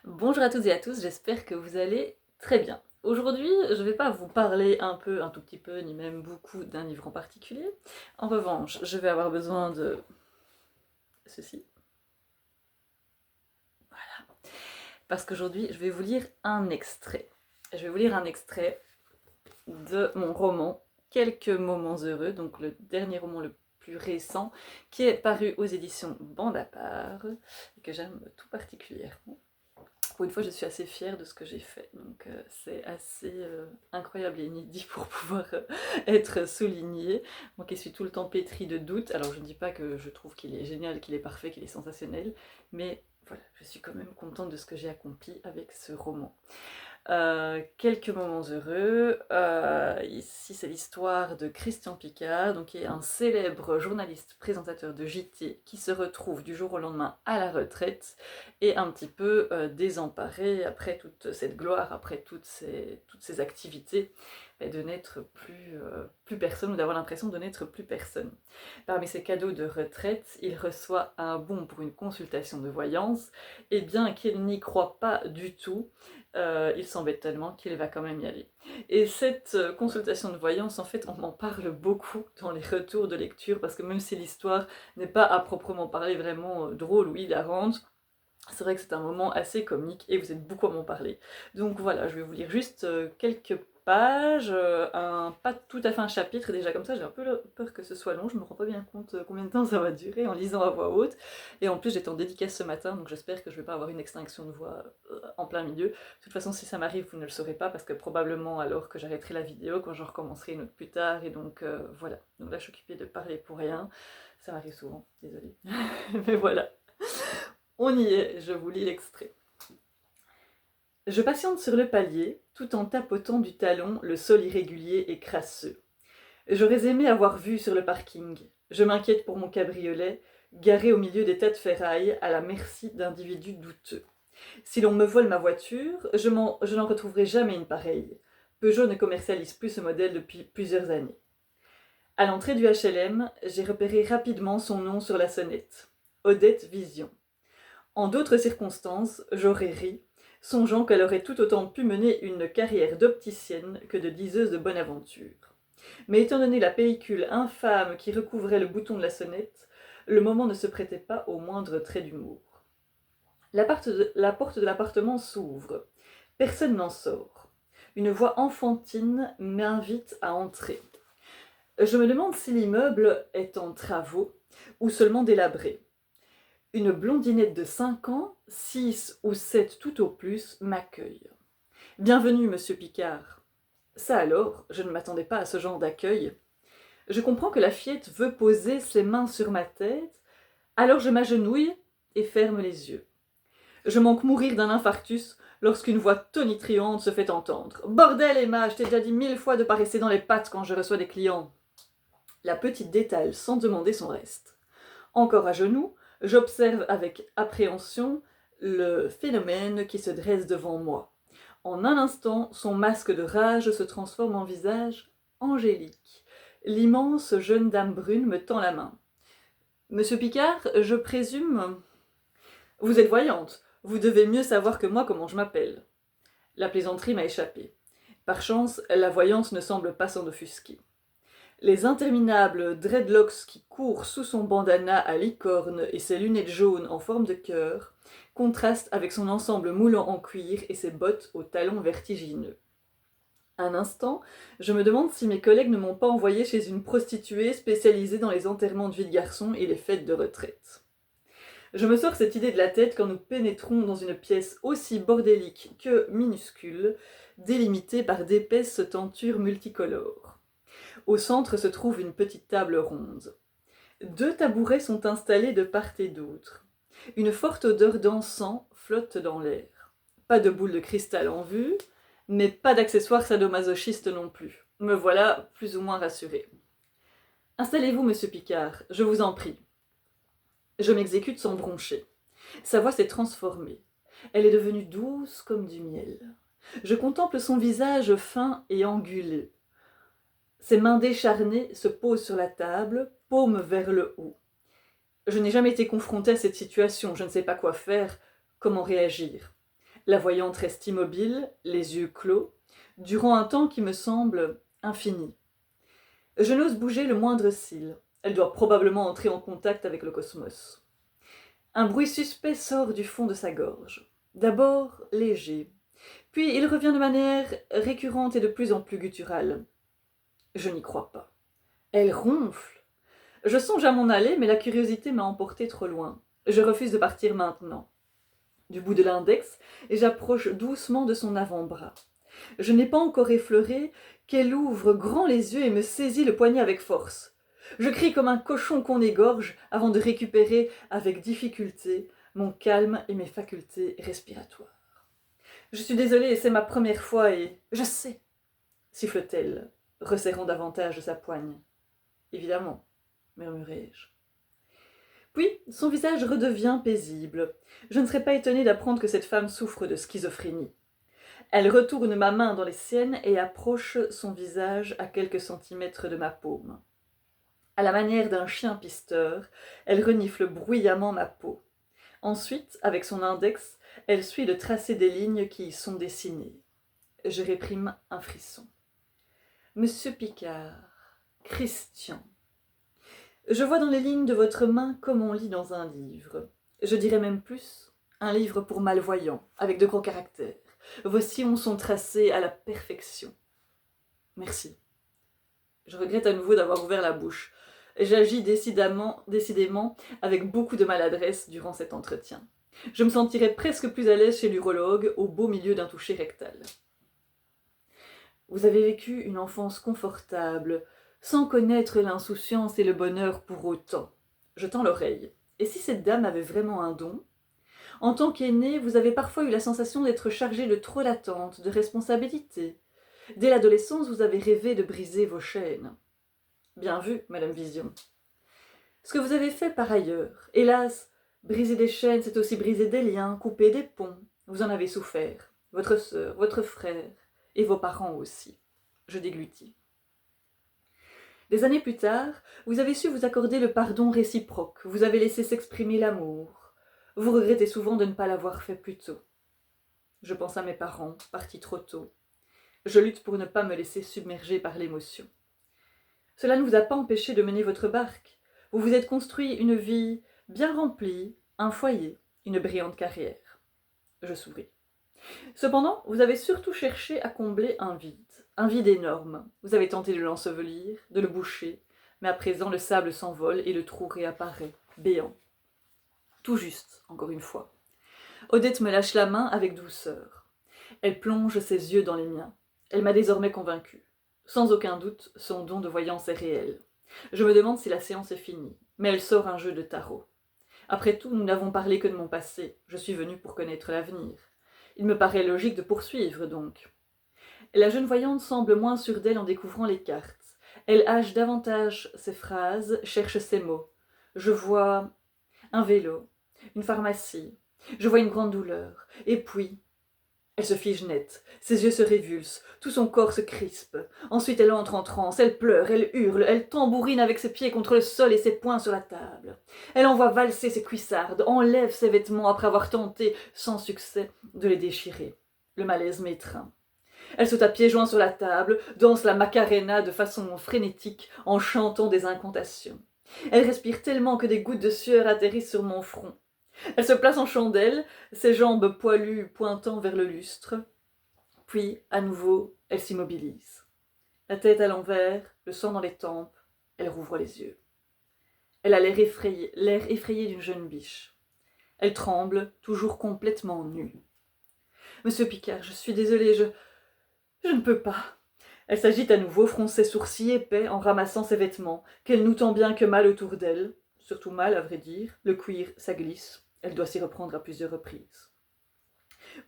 Bonjour à toutes et à tous, j'espère que vous allez très bien. Aujourd'hui, je ne vais pas vous parler un tout petit peu, ni même beaucoup d'un livre en particulier. En revanche, je vais avoir besoin de ceci, parce qu'aujourd'hui, je vais vous lire un extrait. Je vais vous lire un extrait de mon roman Quelques moments heureux, donc le dernier roman le plus récent, qui est paru aux éditions Bande à part, et que j'aime tout particulièrement. Pour une fois, je suis assez fière de ce que j'ai fait, donc c'est assez incroyable et inédit pour pouvoir être souligné. Moi qui suis tout le temps pétrie de doutes, alors je ne dis pas que je trouve qu'il est génial, qu'il est parfait, qu'il est sensationnel, mais voilà, je suis quand même contente de ce que j'ai accompli avec ce roman. Quelques moments heureux. Ici, c'est l'histoire de Christian Picard, donc, qui est un célèbre journaliste présentateur de JT qui se retrouve du jour au lendemain à la retraite et un petit peu désemparé après toute cette gloire, après toutes ces activités, et de n'être plus personne ou d'avoir l'impression de n'être plus personne. Parmi ses cadeaux de retraite, il reçoit un bon pour une consultation de voyance et bien qu'il n'y croit pas du tout, il s'embête tellement qu'il va quand même y aller. Et cette consultation de voyance, en fait, on m'en parle beaucoup dans les retours de lecture, parce que même si l'histoire n'est pas à proprement parler vraiment drôle ou hilarante, c'est vrai que c'est un moment assez comique et vous êtes beaucoup à m'en parler. Donc voilà, je vais vous lire juste quelques pages, pas tout à fait un chapitre, déjà comme ça j'ai un peu peur que ce soit long, je me rends pas bien compte combien de temps ça va durer en lisant à voix haute. Et en plus j'étais en dédicace ce matin, donc j'espère que je vais pas avoir une extinction de voix en plein milieu. De toute façon, si ça m'arrive, vous ne le saurez pas, parce que probablement alors que j'arrêterai la vidéo, quand je recommencerai une autre plus tard, et donc voilà. Donc là je suis occupée de parler pour rien, ça m'arrive souvent, désolée. Mais voilà. On y est, je vous lis l'extrait. Je patiente sur le palier, tout en tapotant du talon le sol irrégulier et crasseux. J'aurais aimé avoir vu sur le parking. Je m'inquiète pour mon cabriolet, garé au milieu des tas de ferraille, à la merci d'individus douteux. Si l'on me vole ma voiture, je n'en retrouverai jamais une pareille. Peugeot ne commercialise plus ce modèle depuis plusieurs années. À l'entrée du HLM, j'ai repéré rapidement son nom sur la sonnette. Odette Vision. En d'autres circonstances, j'aurais ri, songeant qu'elle aurait tout autant pu mener une carrière d'opticienne que de diseuse de bonne aventure. Mais étant donné la pellicule infâme qui recouvrait le bouton de la sonnette, le moment ne se prêtait pas au moindre trait d'humour. La porte de l'appartement s'ouvre. Personne n'en sort. Une voix enfantine m'invite à entrer. Je me demande si l'immeuble est en travaux ou seulement délabré. Une blondinette de 5 ans, 6 ou 7 tout au plus, m'accueille. Bienvenue, monsieur Picard. Ça alors, je ne m'attendais pas à ce genre d'accueil. Je comprends que la fillette veut poser ses mains sur ma tête, alors je m'agenouille et ferme les yeux. Je manque mourir d'un infarctus lorsqu'une voix tonitruante se fait entendre. Bordel, Emma, je t'ai déjà dit 1000 fois de pas rester dans les pattes quand je reçois des clients. La petite détale sans demander son reste. Encore à genoux, j'observe avec appréhension le phénomène qui se dresse devant moi. En un instant, son masque de rage se transforme en visage angélique. L'immense jeune dame brune me tend la main. Monsieur Picard, je présume... Vous êtes voyante. Vous devez mieux savoir que moi comment je m'appelle. La plaisanterie m'a échappé. Par chance, la voyance ne semble pas s'en offusquer. Les interminables dreadlocks qui courent sous son bandana à licorne et ses lunettes jaunes en forme de cœur contrastent avec son ensemble moulant en cuir et ses bottes aux talons vertigineux. Un instant, je me demande si mes collègues ne m'ont pas envoyé chez une prostituée spécialisée dans les enterrements de vie de garçon et les fêtes de retraite. Je me sors cette idée de la tête quand nous pénétrons dans une pièce aussi bordélique que minuscule, délimitée par d'épaisses tentures multicolores. Au centre se trouve une petite table ronde. 2 tabourets sont installés de part et d'autre. Une forte odeur d'encens flotte dans l'air. Pas de boule de cristal en vue, mais pas d'accessoires sadomasochistes non plus. Me voilà plus ou moins rassurée. Installez-vous, monsieur Picard, je vous en prie. Je m'exécute sans broncher. Sa voix s'est transformée. Elle est devenue douce comme du miel. Je contemple son visage fin et angulé. Ses mains décharnées se posent sur la table, paume vers le haut. Je n'ai jamais été confrontée à cette situation, je ne sais pas quoi faire, comment réagir. La voyante reste immobile, les yeux clos, durant un temps qui me semble infini. Je n'ose bouger le moindre cil. Elle doit probablement entrer en contact avec le cosmos. Un bruit suspect sort du fond de sa gorge. D'abord léger, puis il revient de manière récurrente et de plus en plus gutturale. Je n'y crois pas. Elle ronfle. Je songe à m'en aller, mais la curiosité m'a emporté trop loin. Je refuse de partir maintenant. Du bout de l'index, et j'approche doucement de son avant-bras. Je n'ai pas encore effleuré qu'elle ouvre grand les yeux et me saisit le poignet avec force. Je crie comme un cochon qu'on égorge avant de récupérer avec difficulté mon calme et mes facultés respiratoires. Je suis désolée, c'est ma première fois et... Je sais, siffle-t-elle, resserrant davantage sa poigne. Évidemment, murmurai-je. Puis, son visage redevient paisible. Je ne serais pas étonnée d'apprendre que cette femme souffre de schizophrénie. Elle retourne ma main dans les siennes et approche son visage à quelques centimètres de ma paume. À la manière d'un chien pisteur, elle renifle bruyamment ma peau. Ensuite, avec son index, elle suit le tracé des lignes qui y sont dessinées. Je réprime un frisson. Monsieur Picard, Christian. Je vois dans les lignes de votre main comme on lit dans un livre. Je dirais même plus, un livre pour malvoyants, avec de gros caractères. Vos sillons sont tracés à la perfection. Merci. Je regrette à nouveau d'avoir ouvert la bouche. J'agis décidément avec beaucoup de maladresse durant cet entretien. Je me sentirais presque plus à l'aise chez l'urologue au beau milieu d'un toucher rectal. Vous avez vécu une enfance confortable, sans connaître l'insouciance et le bonheur pour autant. Je tends l'oreille. Et si cette dame avait vraiment un don ? En tant qu'aîné, vous avez parfois eu la sensation d'être chargé de trop d'attentes, de responsabilités. Dès l'adolescence, vous avez rêvé de briser vos chaînes. Bien vu, Madame Vision. Ce que vous avez fait par ailleurs, hélas, briser des chaînes, c'est aussi briser des liens, couper des ponts. Vous en avez souffert. Votre sœur, votre frère, et vos parents aussi. Je déglutis. Des années plus tard, vous avez su vous accorder le pardon réciproque, vous avez laissé s'exprimer l'amour. Vous regrettez souvent de ne pas l'avoir fait plus tôt. Je pense à mes parents, partis trop tôt. Je lutte pour ne pas me laisser submerger par l'émotion. Cela ne vous a pas empêché de mener votre barque. Vous vous êtes construit une vie bien remplie, un foyer, une brillante carrière. Je souris. Cependant, vous avez surtout cherché à combler un vide énorme. Vous avez tenté de l'ensevelir, de le boucher, mais à présent le sable s'envole et le trou réapparaît, béant. Tout juste, encore une fois. Odette me lâche la main avec douceur. Elle plonge ses yeux dans les miens. Elle m'a désormais convaincue. Sans aucun doute, son don de voyance est réel. Je me demande si la séance est finie, mais elle sort un jeu de tarot. Après tout, nous n'avons parlé que de mon passé. Je suis venue pour connaître l'avenir. Il me paraît logique de poursuivre, donc. La jeune voyante semble moins sûre d'elle en découvrant les cartes. Elle hache davantage ses phrases, cherche ses mots. Je vois un vélo, une pharmacie. Je vois une grande douleur. Et puis, elle se fige net, ses yeux se révulsent, tout son corps se crispe. Ensuite elle entre en transe, elle pleure, elle hurle, elle tambourine avec ses pieds contre le sol et ses poings sur la table. Elle envoie valser ses cuissardes, enlève ses vêtements après avoir tenté, sans succès, de les déchirer. Le malaise m'étreint. Elle saute à pieds joints sur la table, danse la macarena de façon frénétique en chantant des incantations. Elle respire tellement que des gouttes de sueur atterrissent sur mon front. Elle se place en chandelle, ses jambes poilues pointant vers le lustre. Puis, à nouveau, elle s'immobilise. La tête à l'envers, le sang dans les tempes, elle rouvre les yeux. Elle a l'air effrayée d'une jeune biche. Elle tremble, toujours complètement nue. « Monsieur Picard, je suis désolée, je ne peux pas. » Elle s'agite à nouveau, fronce ses sourcils épais en ramassant ses vêtements, qu'elle noue tant bien que mal autour d'elle. Surtout mal, à vrai dire. Le cuir, ça glisse. Elle doit s'y reprendre à plusieurs reprises.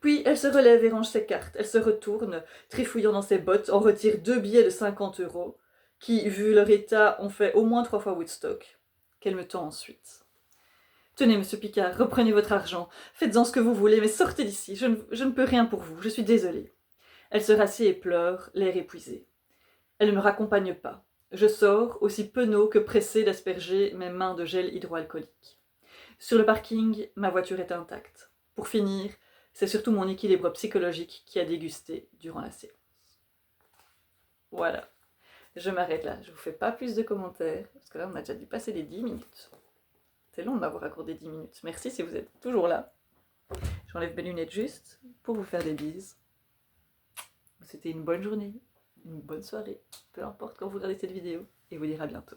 Puis elle se relève et range ses cartes. Elle se retourne, trifouillant dans ses bottes, en retire 2 billets de 50 €, qui, vu leur état, ont fait au moins 3 fois Woodstock, qu'elle me tend ensuite. « Tenez, monsieur Picard, reprenez votre argent. Faites-en ce que vous voulez, mais sortez d'ici. Je ne peux rien pour vous. Je suis désolée. » Elle se rassied et pleure, l'air épuisé. Elle ne me raccompagne pas. Je sors, aussi penaud que pressé d'asperger mes mains de gel hydroalcoolique. Sur le parking, ma voiture est intacte. Pour finir, c'est surtout mon équilibre psychologique qui a dégusté durant la séance. Voilà, je m'arrête là, je vous fais pas plus de commentaires, parce que là on a déjà dû passer les 10 minutes. C'est long de m'avoir accordé 10 minutes. Merci si vous êtes toujours là. J'enlève mes lunettes juste pour vous faire des bises. Vous souhaitez une bonne journée, une bonne soirée, peu importe quand vous regardez cette vidéo, et vous dire à bientôt.